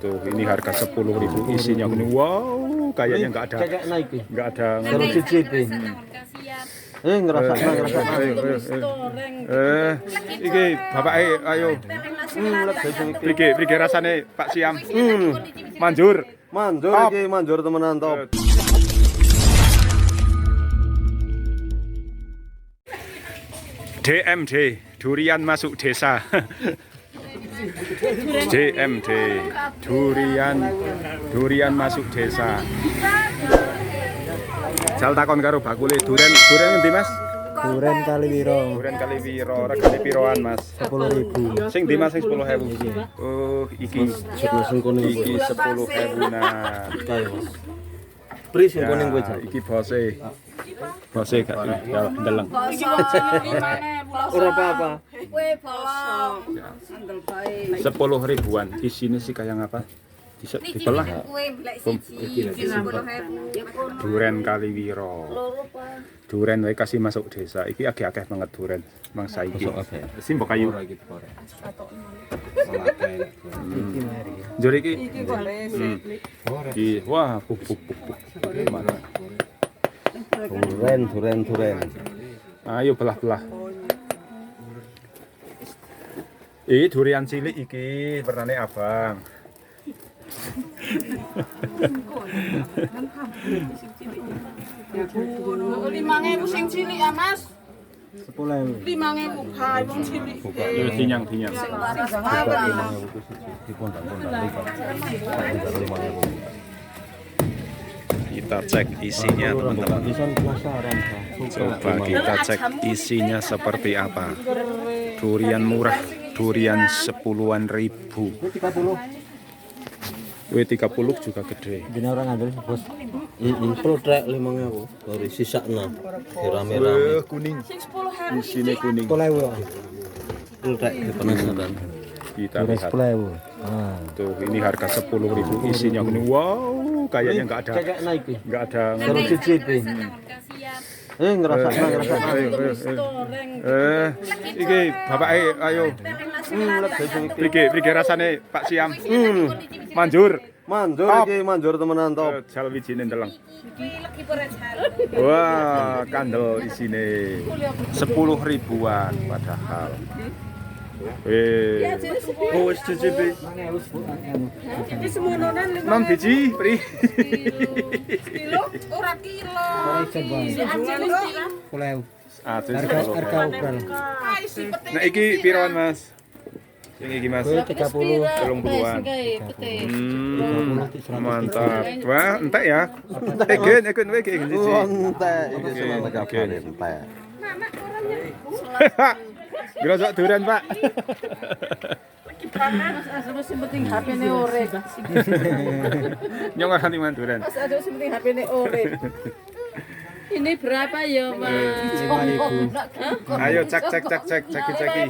Tuh, ini harga 10.000 isinya gini. Wow, kayaknya nggak ada. Kalau cicipi. Ngerasa. Iki bapak ayo. Iki rasane Pak Siam. Manjur. Iki manjur temenan top. DMD, durian masuk desa. DMD, durian masuk desa. Jal takon karo bakule durian ngendi Mas? Duren Kaliwiro. Duren Kaliwiro, regane piroan Mas? 10.000. Sing ndi Mas sing 10.000? Oh, iki. Iki 10.000 nah. Pri sing kuning kowe jan. Iki bose. Bose gak ndeleng. Ora apa-apa. Kue bolong. Sandal bae. 10.000-an. Isinya sih kayak apa? Bisa dibelah. Kue blek siji. 10.000. Duren Kaliwiro. Duren wae kasih masuk desa. Iki akeh-akeh banget duren. Mangsa iki. Simbok kayu. Jare iki. Iki wah buk. Duren. Ayo belah-belah. Durian cilik iki warnane abang. Limangnya sing cilik ya Mas. 10.000. 5.000 kae wong cilik. Dinyang. Kita cek isinya teman-teman. Coba kita cek isinya seperti apa. Durian murah, durian 10-an ribu. 30 juga gede. Dina orang ngambil bos. Protrek 5.000 dari sisakna. Rame-rame. Kuning. Sing 10.000 Isinya kuning. 10.000. Protrek penasaran. Kita lihat. Tuh, ini harga 10.000 isinya gini. Wow, kayaknya nggak ada. Nggak ada. Kalau cicipi. Ngerasa. Iki bapak ayo. Iki rasane Pak Siam. Manjur. Iki manjur temenan top. Jal wijine ndeleng. Wah, kandel isine 10.000-an padahal. Wis cicipi. Iki semononan 5.000. Non biji, Pri. Kilo ora kilo. Harga ubal. Nah iki piroan Mas? Sing iki Mas? 30-an. Mantap. Wah, entek ya. Egen wae iki siji. Entek iki seneng kabeh entek. Grosok duren, Pak. Mas asal sing penting HP-ne urip. Nyong ngarani man duren. Mas asal sing penting HP-ne urip. Ini berapa ya, Mas? Ayo cek.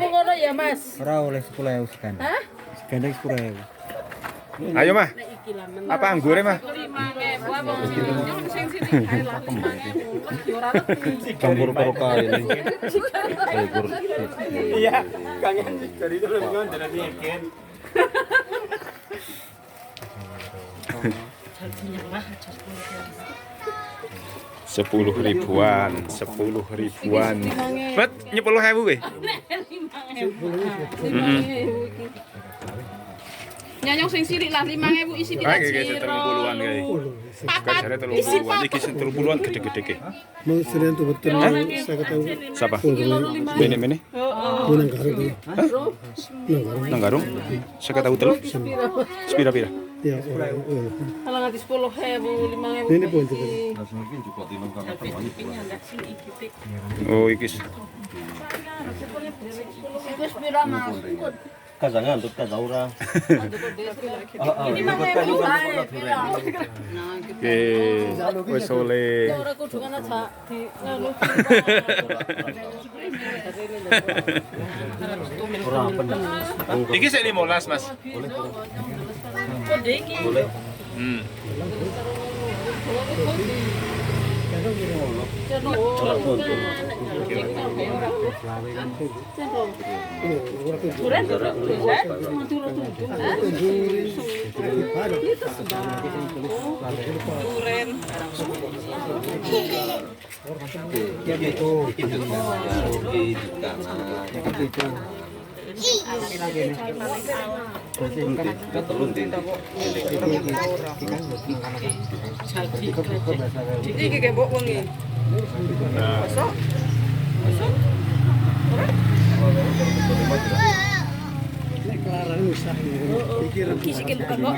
Ngono ya, Mas. Ora oleh 10.000 sekan. Hah? Sekandang 10.000. Ayo mah. Apa anggure mah? 5.000 apa sing sini ae lah. 5.000 ora ngerti. Campur karo ini. Iya, kangen dari itu belum kan dari Egen. Sepuluh ribuan. Bet, 10.000 weh. Nyanyong sing silik lah 5.000 isi Kayak dikasih. 30-an kayak. Papat Gajare 30-an, iki sing 30-an gede-gede ke. Mau sering tuh betul saya ketahui Siapa? Mene. menang garut tuh. Nang garung. Saya tahu telu. Sepira-pira. Ya, Kalau nganti 10.000, 5.000. ini pun itu. Oh, iki. Itu sepira Mas. Kazangan untuk kazaura. Ini 5.000 Oke, wis oleh. ora kudu kan aja di nganu. Iki sik 15, Mas. Kode iki. Duren. Itu namanya rugi di kanan. Ketelun di Iki kayak bok wengi. Masuk. Masuk. Kisikin bukan kok.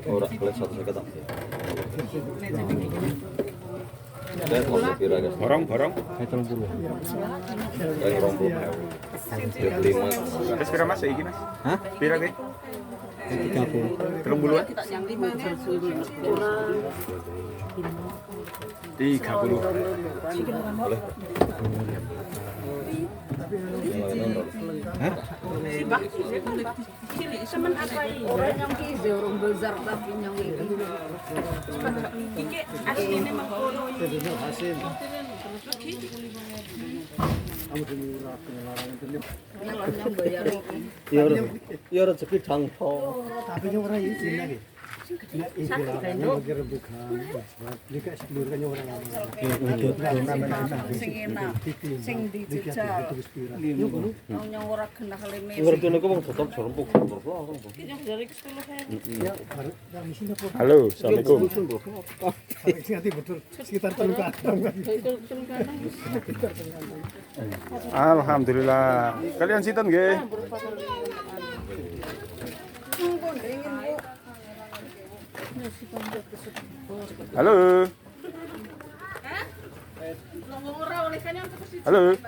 orang kelas 1 saya kata. Dan mau pira guys. Borong. Kayak rombong. Lima. Wis pira Mas iki Mas? Hah? Pira ki? 30. 30-an? 30. Boleh. Hah? Semen apa ini? Orang yang kizi, orang besar tapi yang ini. Iki asline mengkono. Yang bayar ini. Ya rezeki jangkau. Tapi yang orang ini sini lagi. Sing enak, sing dijajal. Yang ora genah leme. Ngerti niku wong tetep jerempuk. Dari 10.000. Halo, Assalamualaikum. Nanti betul sekitar turun ke atas. Alhamdulillah. Kalian sinten nggih? Halo. Ora oleh kan yang terus Halo.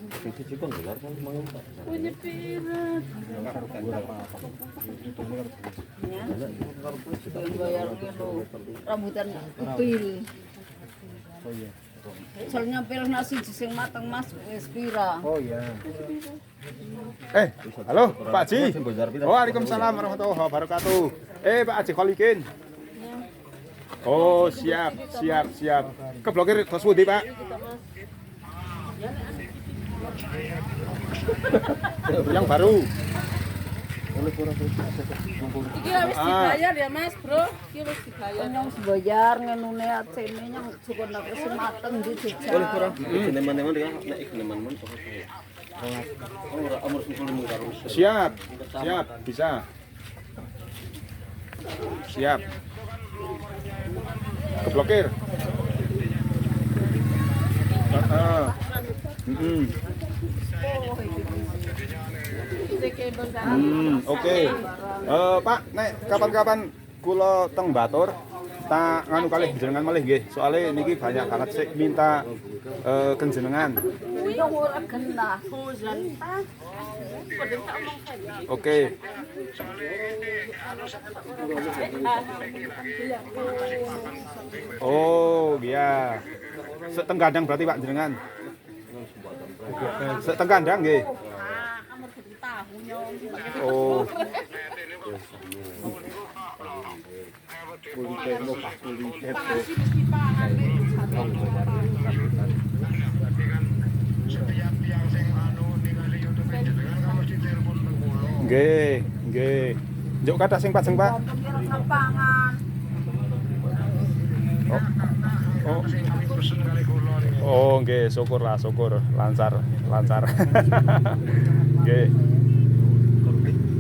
Itu juga gelar kan mangga. punya pirat. Bayar dulu. Rambutan pil. Soalnya pil nasi sing mateng Mas wis pira. Halo, Pak Haji. Waalaikumsalam warahmatullahi wabarakatuh. Pak Haji Kholikin. Oh, siap. Keblokir kos pundi, Pak? Yang baru. Iki wis dibayar ya Mas, Bro. Iki wis dibayar. Yang bayar ngenune acene yang suka nak sing mateng dijajal. Boleh kurang. Neman-neman dia nek neman-neman kok. Ora amur sing karo. Siap, bisa. Siap. Keblokir. Oke. Pak, nek kapan-kapan kula teng Batur tak nganu kalih jenengan malih nggih. Soale niki banyak banget sik minta kenjenengan. Yang ora genah. Oke. Oh, iya. Seteng kandang berarti Pak jenengan. Seteng kandang nggih. Oh. Nggih. Njuk kathah sing pajeng, Pak. Lapangan. Oh, nggih, syukur lancar. Nggih.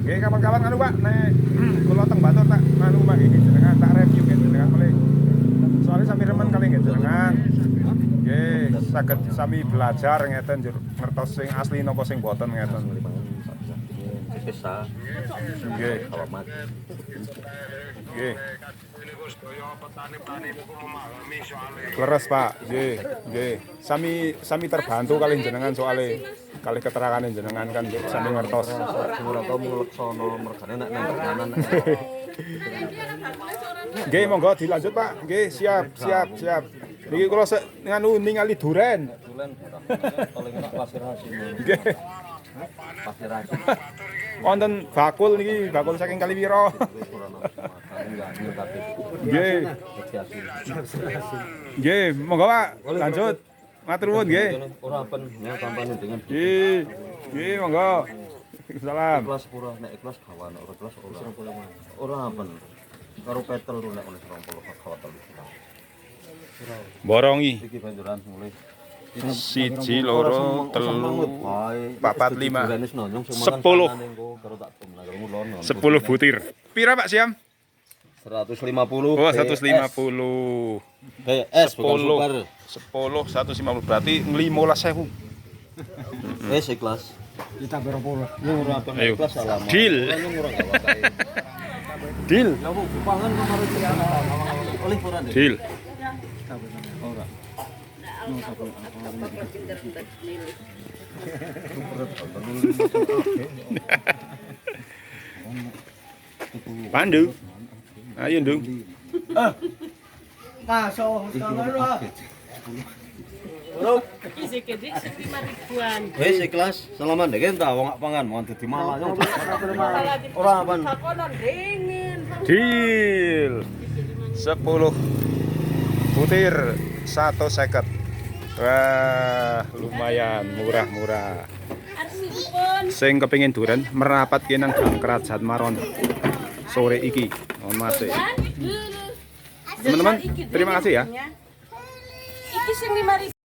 Nggih, kapan-kapan anu Pak, nek kula teng Batur tak anu Pak nggih jenengan tak review nggih jenengan mulai. Soale sami remen kali nggih jenengan. Nggih, saged sami belajar ngeten njur ngertos sing asli napa sing boten ngeten. Bisa. Nggih. Alamat. Nggih. Leres Pak, nggih. Sami terbantu kali jenengan soale kali keterangan jenengan kan sami ngertos. Ora tau ngleksono mergane nek nang kanan. Nggih, monggo dilanjut Pak. Nggih, siap. Niki kula nganu ningali duren. Paling enak pasir hasil. Nggih. Pasir hasil. Wonten bakul niki, bakul saking Kaliwiro. Nggih. Nggih, monggo Pak. Lanjut. Matur nuwun nggih. Ora pen ya kampanye dengan Nggih. Nggih, monggo. Salam. ikhlas pura nek ikhlas kawan ora ikhlas ora pen. Karo petel lu nek oleh 20 kawatel. Borongi. Iki banjuran mulai 1 2 3 4 5 10 10 butir. Pira Pak Siam? 150. Oh, 150. PS bukan 10 150 berarti 15.000. Wes ikhlas. Kita berapa? Ora pen Ayo. ikhlas alamat. Deal. Ora gawai. Deal. Ya Bu, pangan kemarin oleh pura deh. Deal. Ora. Pandu. Ayo, Ndung. Masuk kamera. Isi kedik 5.000-an. Wes ikhlas. Salaman deh kan wong gak pangan mau dadi malah. Ora apan. Kakonan dingin. Deal. 10 butir 150. Wah, lumayan murah-murah. Arsipun. Sing kepengin duren merapat ki nang Gang Kerajaan Maron sore iki. Mohon maaf ya. Teman-teman, terima kasih ya. Iki sing 5.000.